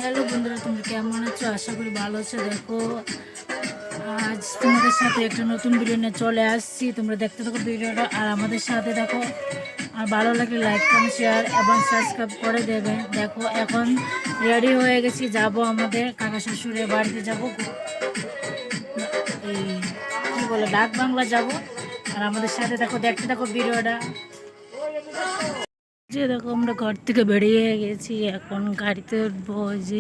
Hello বন্ধুরা, তোমরা কেমন আছো? আশা করি ভালো আছো। দেখো, আজ তোমাদের সাথে একটা নতুন ভিডিও নিয়ে চলে আসছি। তোমরা দেখতে থাকো ভিডিওটা আর আমাদের সাথে দেখো। আর ভালো লাগলে লাইক কমেন্ট শেয়ার এবং সাবস্ক্রাইব করে দেবে। দেখো, এখন রেডি হয়ে গেছি, যাব আমাদের কাকা শ্বশুরের বাড়িতে যাব। এই কী বলে, ডাক বাংলা যাব। আর আমাদের সাথে দেখো, দেখতে থাকো ভিডিওটা। যে দেখো, আমরা ঘর থেকে বেরিয়ে গেছি, এখন গাড়িতে উঠবো। ওই যে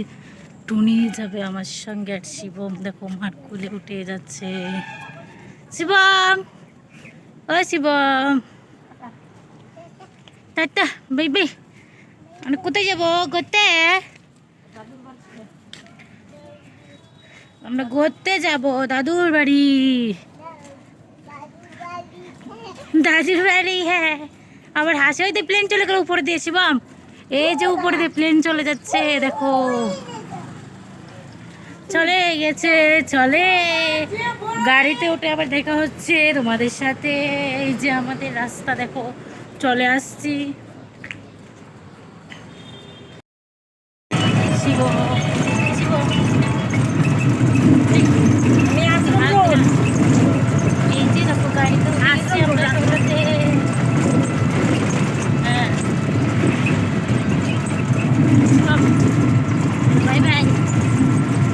টুনি যাবে আমার সঙ্গে, আর শিবম দেখো মাঠ কুলে উঠে যাচ্ছে। শিবম, ও শিবম, টাটা বাই বাই। মানে কোথায় যাবো? ঘুরতে? আমরা ঘুরতে যাব দাদুর বাড়ি। দাদুর বাড়ি, হ্যাঁ। আবার হাসি হইতে প্লেন চলে গেল উপরে দিয়ে। শিবম, এই যে উপরে দিয়ে প্লেন চলে যাচ্ছে, দেখো চলে গেছে। চলে গাড়িতে উঠে আবার দেখা হচ্ছে তোমাদের সাথে। এই যে আমাদের রাস্তা দেখো, চলে আসছি। শিব শিব, এই যে দেখো গাড়িতে আসছি আমরা সাথে। হ্যাঁ, বাই বাই।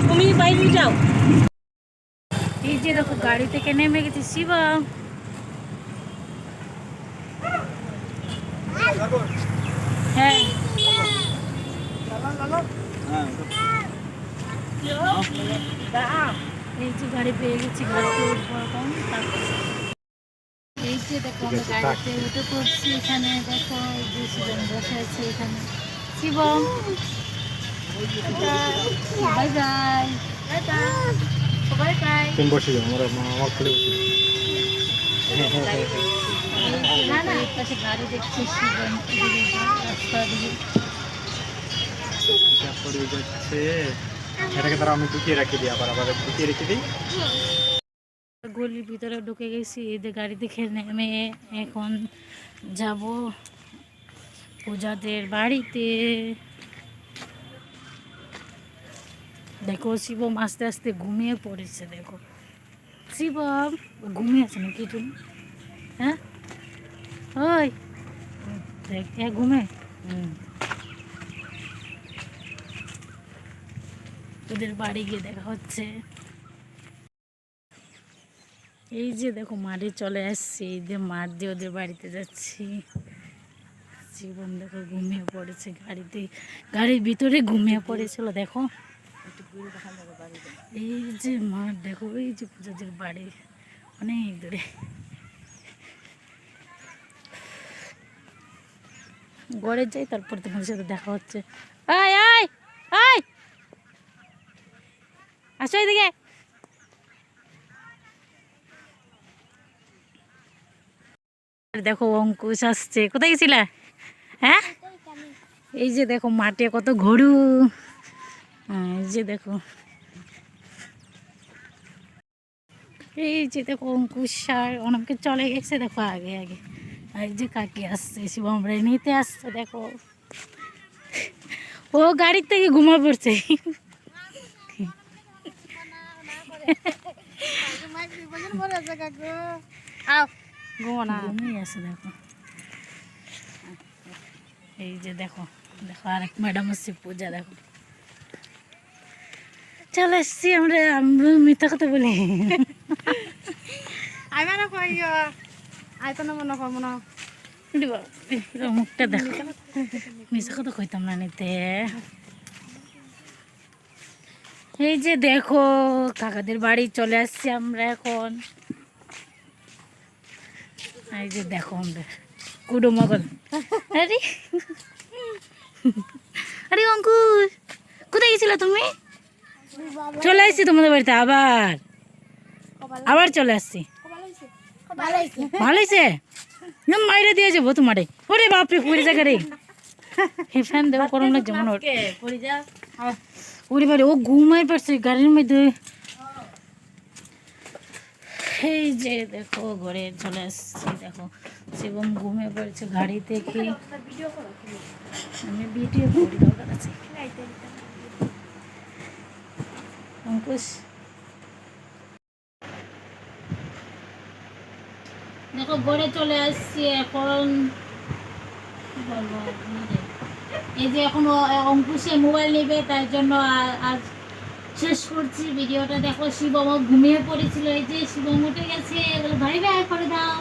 তুমি বাইরে যাও। এই যে দেখো গাড়ি থেকে নেমে গেছি। শিবম, হ্যাঁ এই যে গাড়ি পেয়ে গেছি, গাড়িতে উঠবো এখন। এই যে দেখো আমরা গাড়িতে উঠে পড়ছি। এখানে দেখো এই যে শিবম বসে আছে এখানে। Shivam, bye bye. Bye bye. তুমি বসে যাও, আমার খুলে বসে না না, এই পাশে গাড়ি দেখছি শিবম রাস্তা দিয়ে যাচ্ছে। এটাকে তারা আমি ঢুকিয়ে রাখি দিই, আবার আবার ঢুকিয়ে রেখে দিই। গলির ভিতরে ঢুকে গেছি। এদের গাড়ি দেখে নেমে এখন যাব পূজাদের বাড়িতে। দেখো শিবম আস্তে আস্তে ঘুমিয়ে পড়েছে। দেখো শিবম ঘুমিয়ে আছে নাকি তুমি? হ্যাঁ, ওই দেখ ঘুমে। ওদের বাড়ি গিয়ে দেখা হচ্ছে। এই যে দেখো মাঠে চলে আসছি। এই যে মাঠ দিয়ে ওদের বাড়িতে যাচ্ছি। জীবন দেখো ঘুমিয়ে পড়েছে গাড়িতে, গাড়ির ভিতরে ঘুমিয়ে পড়েছিল। দেখো এই যে মাঠ, দেখো এই যে পূজাদের বাড়ি অনেক দূরে। ঘরে যাই, তারপর তোমার সাথে দেখা হচ্ছে। আয় আয় আয়, আসো এদিকে। দেখো অঙ্কুশ আসছে। কোথায় গেছিলা? হ্যাঁ, এই যে দেখো মাঠে কত গরু। এই যে দেখো, এই যে দেখো অঙ্কুশ আর অনেকে চলে গেছে। দেখো আগে আগে এই যে কাকি আসছে, শিবম রে নিতে আসছে। দেখো ও গাড়ির থেকে ঘুমা পড়ছে। ঘুমিয়ে আছে দেখো। এই যে দেখো, দেখো আরেক ম্যাডাম আসছে পূজা। দেখো চলে এসছি আমরা। আমরা মিথ্যা কথা বলি। মুখটা দেখো, মিথ্যা কথা কইতাম না নিতে। এই যে দেখো কাকাদের বাড়ি চলে আসছি আমরা এখন। এই যে দেখো আমরা কুডো মগল। আরে আরে অঙ্কুশ, কোথায় গেছিলে তুমি? চলে আসছি তোমাদের বাড়িতে, আবার আবার চলে আসছি। ভালো হয়েছে, মাইরে দিয়ে যাবো তোমারে। ওরে বাপরে পড়ে যাকে রে, হে ফ্যান দেবো করম না যেমন ওরে বাড়ি। ও ঘুমাই পারছে গাড়ির মধ্যে। এই যে দেখো ঘরে চলে আসছি। দেখো শিবম ঘুমিয়ে পড়েছে গাড়ি থেকে। আমি ভিডিও করি, দরকার আছে। অঙ্কুশ দেখো ঘরে চলে আসছি এখন। কি বলবো আপনাদের? এই যে এখন অঙ্কুশে মোবাইল নেবে, তাই জন্য আজ শেষ করছি ভিডিওটা। দেখো শিবম ঘুমিয়ে পড়েছিল, এই যে শিবম উঠে গেছে, বলে ভাই ভাই করে দাও,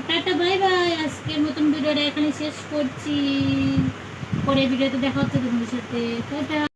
টাটা বাই বাই। আজকের মতন ভিডিওটা এখানে শেষ করছি, পরে ভিডিওতে দেখা হচ্ছে তোমাদের সাথে, টাটা।